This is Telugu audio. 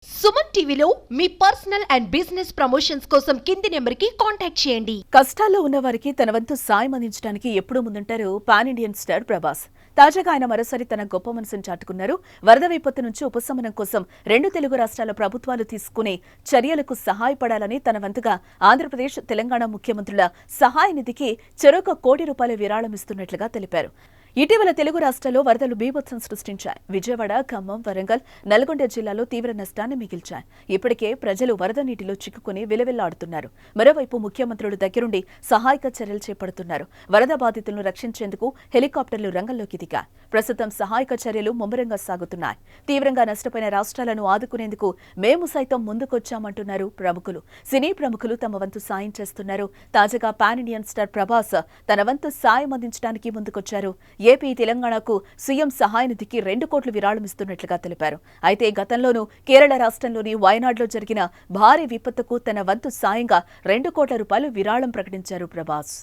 సుమన్ టీవీలో మీ పర్సనల్ అండ్ బిజినెస్ ప్రమోషన్స్ కోసం కింది నెంబర్కి కాంటాక్ట్ చేయండి. కష్టాల్లో ఉన్న వారికి తన వంతు సాయం అందించడానికి ఎప్పుడూ ముందుంటారు పాన్ ఇండియన్ స్టార్ ప్రభాస్. తాజాగా ఆయన మరోసారి తన గొప్ప మనసును చాటుకున్నారు. వరద విపత్తు నుంచి ఉపశమనం కోసం 2 తెలుగు రాష్ట్రాల ప్రభుత్వాలు తీసుకునే చర్యలకు సహాయపడాలని తన వంతుగా ఆంధ్రప్రదేశ్, తెలంగాణ ముఖ్యమంత్రుల సహాయ నిధికి చెరొక ₹1 కోటి విరాళం ఇస్తున్నట్లుగా తెలిపారు. ఇటీవల తెలుగు రాష్ట్రాల్లో వరదలు బీభత్సం సృష్టించాయి. విజయవాడ, ఖమ్మం, వరంగల్, నల్గొండ జిల్లాలో తీవ్ర నష్టాన్ని మిగిల్చాయి. ఇప్పటికే ప్రజలు వరద నీటిలో చిక్కుకుని విలవిల్లాడుతున్నారు. మరోవైపు ముఖ్యమంత్రులు దగ్గరుండి సహాయక చర్యలు చేపడుతున్నారు. వరద బాధితులను రక్షించేందుకు హెలికాప్టర్లు రంగంలోకి దిగాయి. ప్రస్తుతం సహాయక చర్యలు ముమ్మరంగా సాగుతున్నాయి. తీవ్రంగా నష్టపోయిన రాష్ట్రాలను ఆదుకునేందుకు మేము సైతం ముందుకొచ్చామంటున్నారు ప్రముఖులు. సినీ ప్రముఖులు తమ వంతు సాయం చేస్తున్నారు. తాజాగా పాన్ ఇండియన్ స్టార్ ప్రభాస్ తన వంతు సాయం అందించడానికి ముందుకొచ్చారు. ఏపీ, తెలంగాణకు సీఎం సహాయ నిధికి 2 కోట్ల విరాళం ఇస్తున్నట్లుగా తెలిపారు. అయితే గతంలోనూ కేరళ రాష్ట్రంలోని వయనాడ్లో జరిగిన భారీ విపత్తుకు తన వంతు సాయంగా ₹2 కోట్ల విరాళం ప్రకటించారు ప్రభాస్.